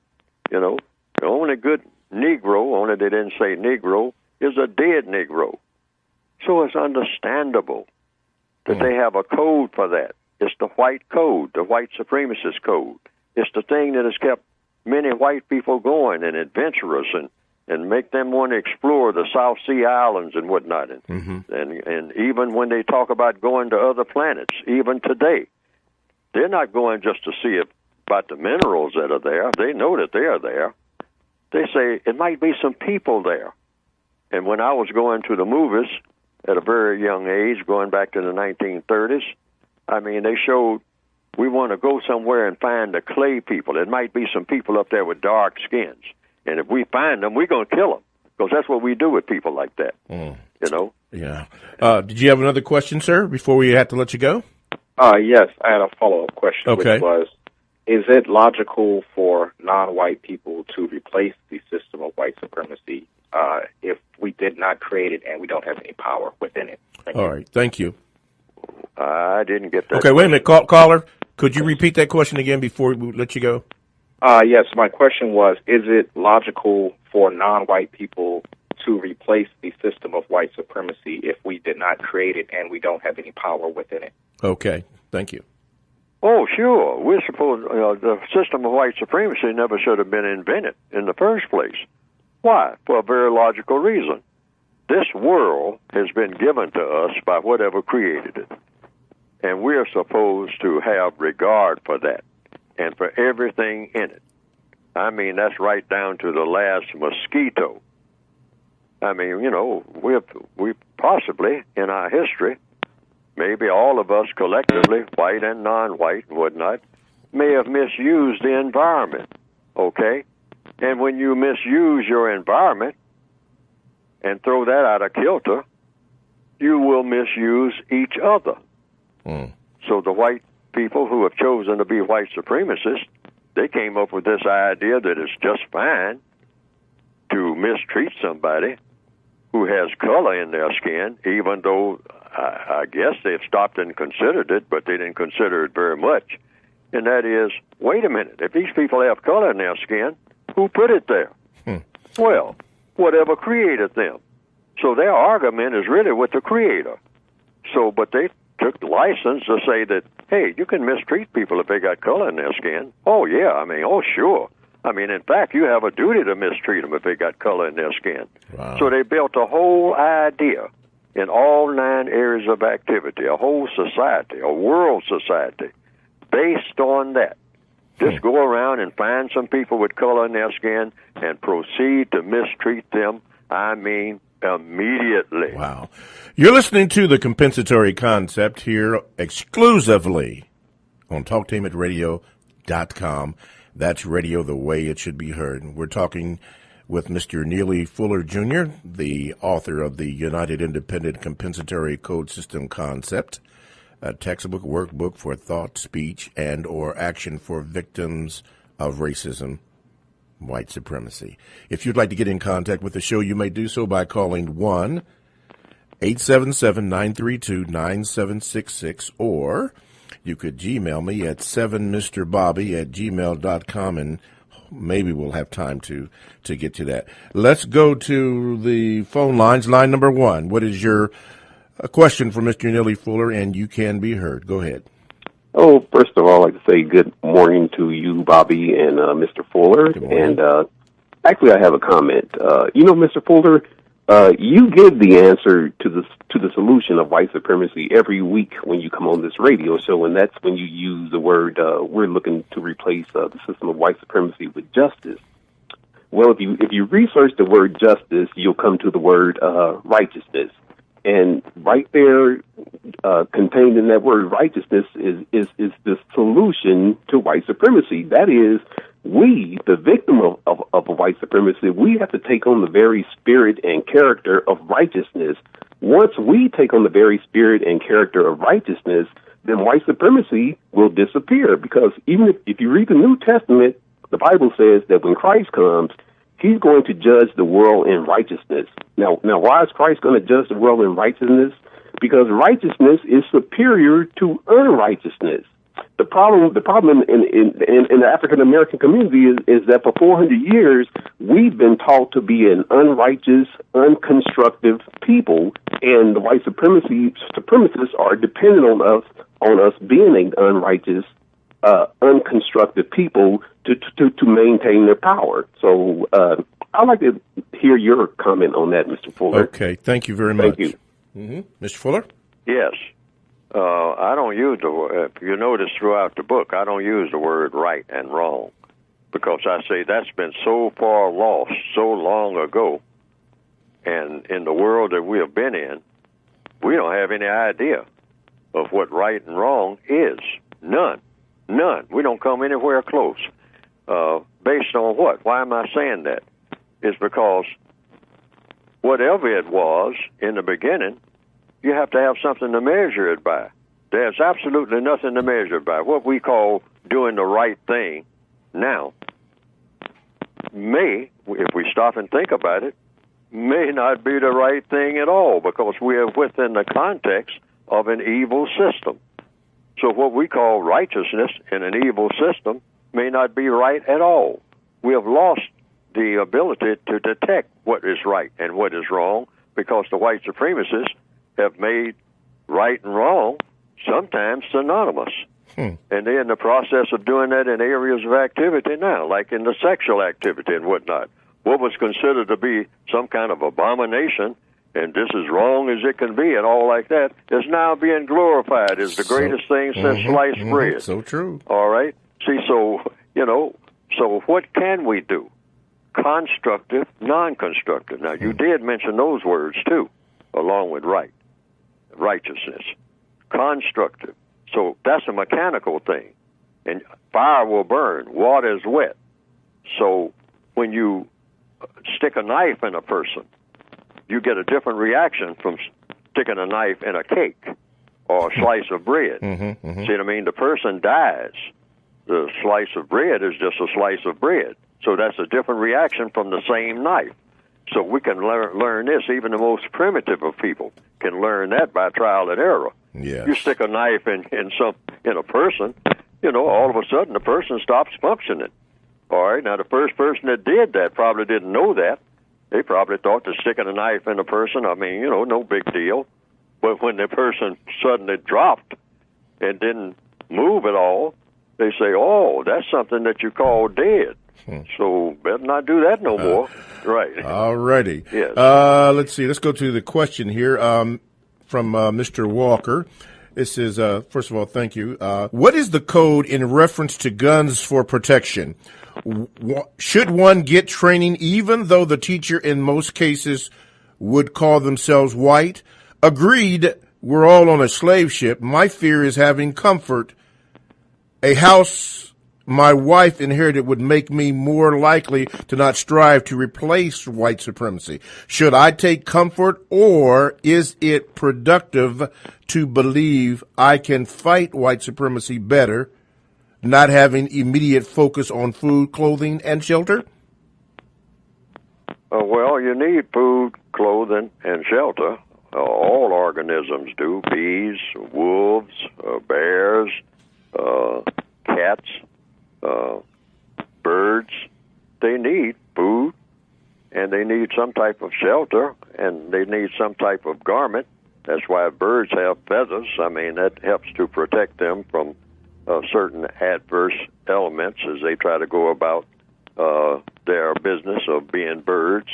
The only good Negro, only they didn't say Negro, is a dead Negro. So it's understandable that they have a code for that. It's the white code, the white supremacist code. It's the thing that has kept many white people going and adventurous and make them want to explore the South Sea Islands and whatnot. And even when they talk about going to other planets, even today, they're not going just to see about the minerals that are there. They know that they are there. They say it might be some people there. And when I was going to the movies at a very young age, going back to the 1930s, they showed we want to go somewhere and find the clay people. It might be some people up there with dark skins. And if we find them, we're going to kill them because that's what we do with people like that, Yeah. Did you have another question, sir, before we had to let you go? Yes, I had a follow-up question, which was, is it logical for non-white people to replace the system of white supremacy if we did not create it and we don't have any power within it? All right. Thank you. I didn't get that. Okay, wait a minute. Caller, could you repeat that question again before we let you go? Yes, my question was, is it logical for non-white people to replace the system of white supremacy if we did not create it and we don't have any power within it? Okay, thank you. Oh, sure. We're supposed the system of white supremacy never should have been invented in the first place. Why? For a very logical reason. This world has been given to us by whatever created it. And we're supposed to have regard for that and for everything in it. That's right down to the last mosquito. We possibly, in our history, maybe all of us collectively, white and non-white and whatnot, may have misused the environment, okay? And when you misuse your environment and throw that out of kilter, you will misuse each other. So the white people who have chosen to be white supremacists, they came up with this idea that it's just fine to mistreat somebody who has color in their skin, even though I guess they've stopped and considered it, but they didn't consider it very much. And that is, wait a minute, if these people have color in their skin, who put it there? Well, whatever created them. So their argument is really with the Creator. So, but they took license to say that, hey, you can mistreat people if they got color in their skin. Oh, yeah, I mean, oh, sure. I mean, in fact, you have a duty to mistreat them if they got color in their skin. Wow. So they built a whole idea in all 9 areas of activity, a whole society, a world society, based on that. Just go around and find some people with color in their skin and proceed to mistreat them, I mean, immediately. Wow. You're listening to The Compensatory Concept here exclusively on TalkTainmentRadio.com. That's radio the way it should be heard. We're talking with Mr. Neely Fuller, Jr., the author of the United Independent Compensatory Code System Concept, a textbook workbook for thought, speech, and or action for victims of racism, white supremacy. If you'd like to get in contact with the show, you may do so by calling 1-877-932-9766, or you could Gmail me at 7mrbobby@gmail.com, and maybe we'll have time to get to that. Let's go to the phone lines. Line number 1. What is your question for Mr. Neely Fuller? And you can be heard. Go ahead. Oh, first of all, I'd like to say good morning to you, Bobby, and Mr. Fuller. And actually, I have a comment. Mr. Fuller, you give the answer to the solution of white supremacy every week when you come on this radio show, and that's when you use the word, we're looking to replace the system of white supremacy with justice. Well, if you research the word justice, you'll come to the word righteousness. And right there, contained in that word righteousness is the solution to white supremacy. That is, we, the victim of white supremacy, we have to take on the very spirit and character of righteousness. Once we take on the very spirit and character of righteousness, then white supremacy will disappear. Because even if you read the New Testament, the Bible says that when Christ comes, he's going to judge the world in righteousness. Now, why is Christ going to judge the world in righteousness? Because righteousness is superior to unrighteousness. The problem in the African American community is that for 400 years we've been taught to be an unrighteous, unconstructive people, and the white supremacists are dependent on us being an unrighteous, unconstructive people to maintain their power. So I'd like to hear your comment on that, Mr. Fuller. Okay, thank you very much. Thank you. Mr. Fuller? Yes. I don't use the word, if you notice throughout the book, I don't use the word right and wrong, because I say that's been so far lost so long ago, and in the world that we have been in, we don't have any idea of what right and wrong is. None. We don't come anywhere close. Based on what? Why am I saying that? It's because whatever it was in the beginning, you have to have something to measure it by. There's absolutely nothing to measure it by. What we call doing the right thing now may, if we stop and think about it, may not be the right thing at all, because we are within the context of an evil system. So what we call righteousness in an evil system may not be right at all. We have lost the ability to detect what is right and what is wrong, because the white supremacists have made right and wrong sometimes synonymous. And they're in the process of doing that in areas of activity now, like in the sexual activity and whatnot. What was considered to be some kind of abomination, and this is wrong as it can be and all like that, is now being glorified as the greatest thing since sliced bread. So true. All right? See, so what can we do? Constructive, non-constructive. Now, you did mention those words, too, along with righteousness. Constructive. So that's a mechanical thing. And fire will burn. Water is wet. So when you stick a knife in a person, you get a different reaction from sticking a knife in a cake or a slice of bread. See what I mean? The person dies. The slice of bread is just a slice of bread. So that's a different reaction from the same knife. So we can learn this. Even the most primitive of people can learn that by trial and error. Yes. You stick a knife in a person, all of a sudden the person stops functioning. All right. Now the first person that did that probably didn't know that. They probably thought that sticking a knife in a person, no big deal. But when the person suddenly dropped and didn't move at all, they say, "Oh, that's something that you call dead." So better not do that no more. Right. All righty. Yes. Let's see. Let's go to the question here from Mr. Walker. This is, first of all, thank you. What is the code in reference to guns for protection? Should one get training even though the teacher in most cases would call themselves white? Agreed, we're all on a slave ship. My fear is having comfort. A house my wife inherited would make me more likely to not strive to replace white supremacy. Should I take comfort, or is it productive to believe I can fight white supremacy better, not having immediate focus on food, clothing, and shelter? Well, you need food, clothing, and shelter. All organisms do. Bees, wolves, bears, cats, birds. They need food, and they need some type of shelter, and they need some type of garment. That's why birds have feathers. That helps to protect them from certain adverse elements as they try to go about their business of being birds.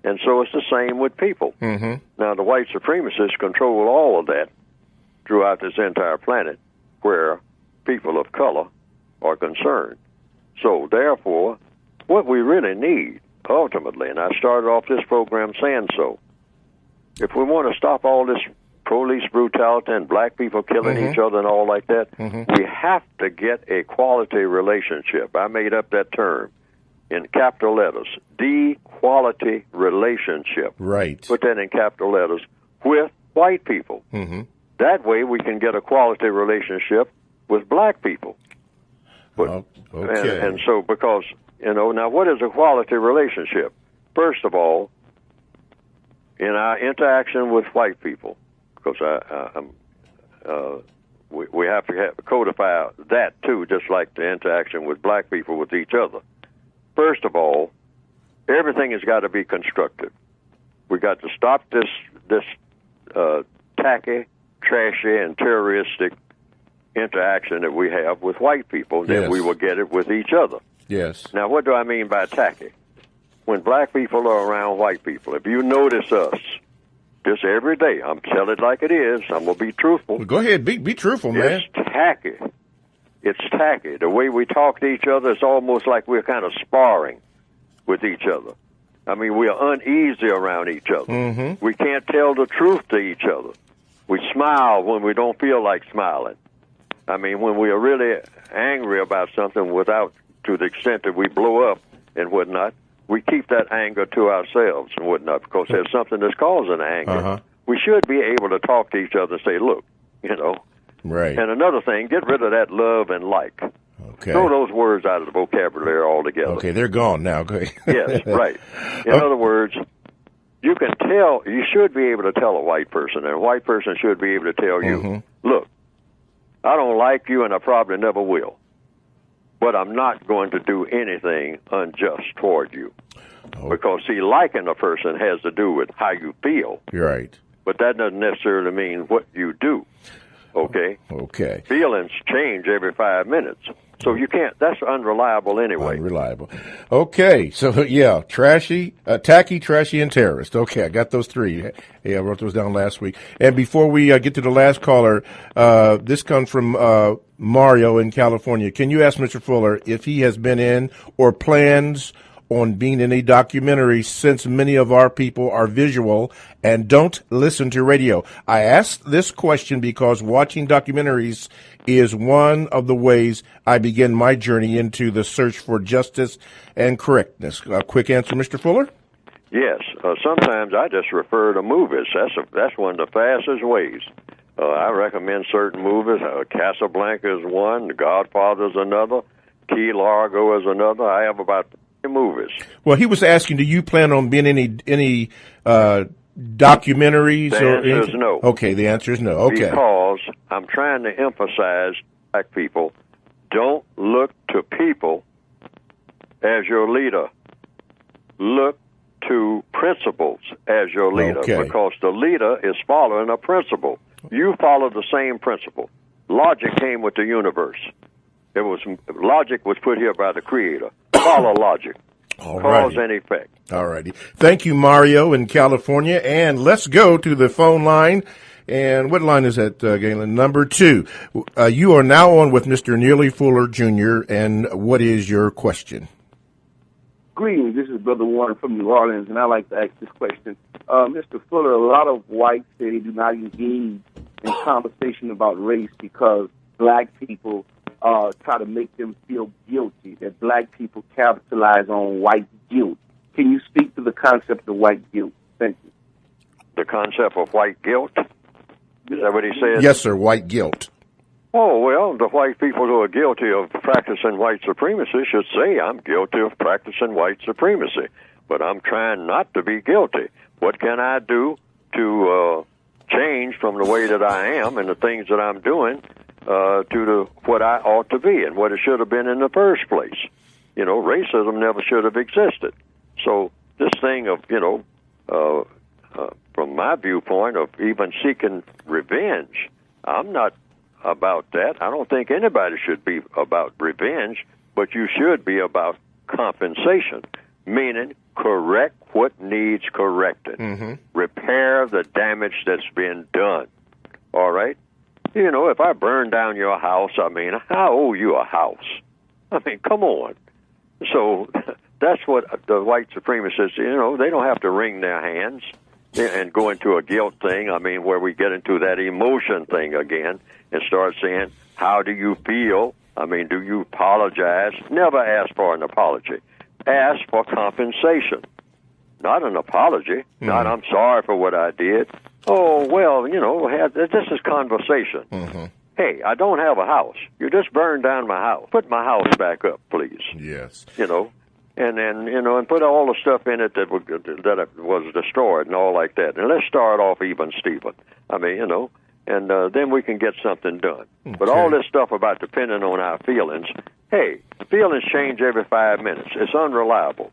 And so it's the same with people. Mm-hmm. Now, the white supremacists control all of that throughout this entire planet where people of color are concerned. So, therefore, what we really need, ultimately, and I started off this program saying so, if we want to stop all this police brutality and black people killing each other and all like that, we have to get a quality relationship. I made up that term in capital letters, the quality relationship. Right. Put that in capital letters, with white people. That way we can get a quality relationship with black people. But, okay. And so, because, now what is a quality relationship? First of all, in our interaction with white people, because we have to codify that too, just like the interaction with black people with each other. First of all, everything has got to be constructive. We got to stop this tacky, trashy, and terroristic interaction that we have with white people. Then we will get it with each other. Yes. Now, what do I mean by tacky? When black people are around white people, if you notice us, just every day, I'm telling it like it is, I'm going to be truthful. Well, go ahead, be truthful, man. It's tacky. It's tacky. The way we talk to each other, it's almost like we're kind of sparring with each other. We are uneasy around each other. We can't tell the truth to each other. We smile when we don't feel like smiling. When we are really angry about something to the extent that we blow up and whatnot, we keep that anger to ourselves and whatnot because there's something that's causing anger. We should be able to talk to each other and say, look, Right. And another thing, get rid of that love and like. Okay. Throw those words out of the vocabulary altogether. Okay, they're gone now. Okay. Yes, right. In other words, you should be able to tell a white person, and a white person should be able to tell you, look, I don't like you and I probably never will, but I'm not going to do anything unjust toward you. Because, see, liking a person has to do with how you feel. Right. But that doesn't necessarily mean what you do. Okay? Okay. Feelings change every 5 minutes. So you can't, that's unreliable anyway. Unreliable. Okay. So, yeah, tacky, trashy, and terrorist. Okay, I got those three. Hey, I wrote those down last week. And before we get to the last caller, this comes from Mario in California. Can you ask Mr. Fuller if he has been in or plans on being in a documentary, since many of our people are visual and don't listen to radio? I asked this question because watching documentaries is one of the ways I begin my journey into the search for justice and correctness. A quick answer, Mr. Fuller? Yes. Sometimes I just refer to movies. That's one of the fastest ways. I recommend certain movies. Casablanca is one. The Godfather is another. Key Largo is another. I have about movies. Well, he was asking, do you plan on being any documentaries? The answer is no. Okay, the answer is no. Okay. Because I'm trying to emphasize, black people, don't look to people as your leader. Look to principles as your leader, because the leader is following a principle. You follow the same principle. Logic came with the universe. Logic was put here by the Creator. Follow logic. Cause and effect. All righty. Thank you, Mario in California. And let's go to the phone line. And what line is that, Galen? Number 2. You are now on with Mr. Neely Fuller, Jr., and what is your question? Greetings. This is Brother Warren from New Orleans, and I'd like to ask this question. Mr. Fuller, a lot of whites say they do not engage in conversation about race because black people try to make them feel guilty, that black people capitalize on white guilt. Can you speak to the concept of white guilt? Thank you. The concept of white guilt? Is that what he said? Yes, sir, white guilt. Oh, well, the white people who are guilty of practicing white supremacy should say, I'm guilty of practicing white supremacy, but I'm trying not to be guilty. What can I do to change from the way that I am and the things that I'm doing to what I ought to be and what it should have been in the first place? You know, racism never should have existed. So this thing of, from my viewpoint of even seeking revenge, I'm not about that. I don't think anybody should be about revenge, but you should be about compensation, meaning correct what needs correcting, repair the damage that's been done. All right? You know, if I burn down your house, I mean, I owe you a house. I mean, come on. So that's what the white supremacists, you know, they don't have to wring their hands and go into a guilt thing, I mean, where we get into that emotion thing again and start saying, how do you feel? I mean, do you apologize? Never ask for an apology. Ask for compensation. Not an apology. Not, I'm sorry for what I did. Oh, well, you know, this is conversation. Hey, I don't have a house. You just burned down my house. Put my house back up, please. Yes. You know. And then, you know, and put all the stuff in it that was destroyed and all like that. And let's start off even, Stephen. I mean, you know, and then we can get something done. Okay. But all this stuff about depending on our feelings, hey, feelings change every 5 minutes. It's unreliable.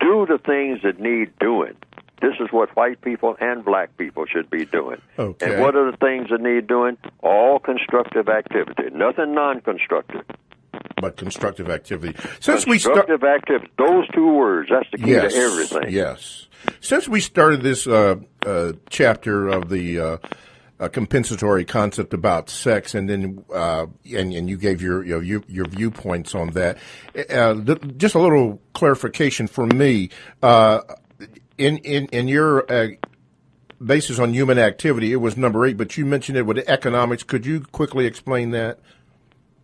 Do the things that need doing. This is what white people and black people should be doing. Okay. And what are the things that need doing? All constructive activity, nothing non-constructive. But constructive activity. Constructive activity. Those 2 words. That's the key to everything. Yes. Since we started this chapter of the compensatory concept about sex, and then and you gave your viewpoints on that, just a little clarification for me. In your basis on human activity, it was number 8, but you mentioned it with economics. Could you quickly explain that?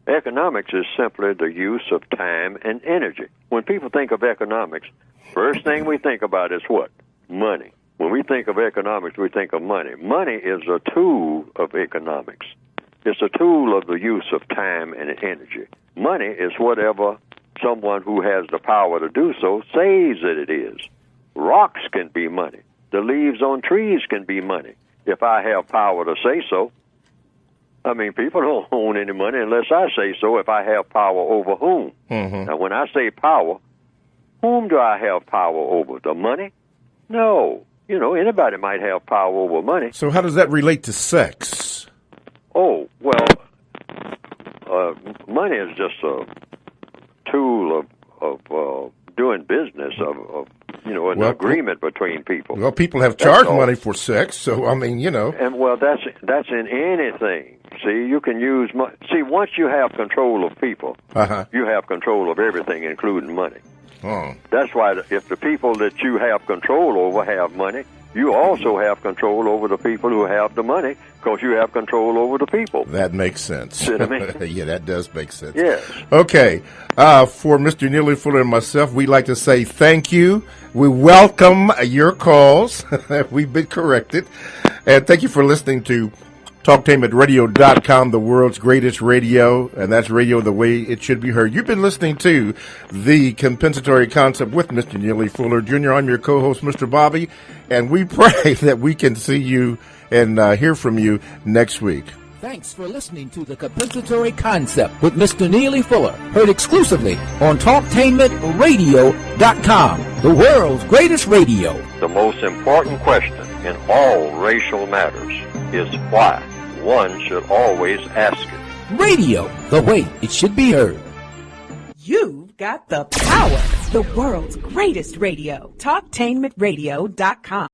Economics is simply the use of time and energy. When people think of economics, first thing we think about is what? Money. When we think of economics, we think of money. Money is a tool of economics. It's a tool of the use of time and energy. Money is whatever someone who has the power to do so says that it is. Rocks can be money. The leaves on trees can be money, if I have power to say so. I mean, people don't own any money unless I say so, if I have power over whom. Now, when I say power, whom do I have power over? The money? No. You know, anybody might have power over money. So how does that relate to sex? Oh, well, money is just a tool of doing business, of an agreement between people. Well, people have charged money for sex, so, I mean, you know. And, well, that's in anything. See, you can use money. See, once you have control of people, you have control of everything, including money. Oh. That's why if the people that you have control over have money, you also have control over the people who have the money, because you have control over the people. That makes sense. See what I mean? Yeah, that does make sense. Yes. Okay. For Mr. Neely Fuller and myself, we'd like to say thank you. We welcome your calls. We've been corrected. And thank you for listening to TalkTainmentRadio.com, the world's greatest radio, and that's radio the way it should be heard. You've been listening to The Compensatory Concept with Mr. Neely Fuller. Jr., I'm your co-host, Mr. Bobby, and we pray that we can see you and hear from you next week. Thanks for listening to The Compensatory Concept with Mr. Neely Fuller, heard exclusively on TalkTainmentRadio.com, the world's greatest radio. The most important question in all racial matters is why. One should always ask it. Radio, the way it should be heard. You've got the power. The world's greatest radio. TalkTainmentRadio.com.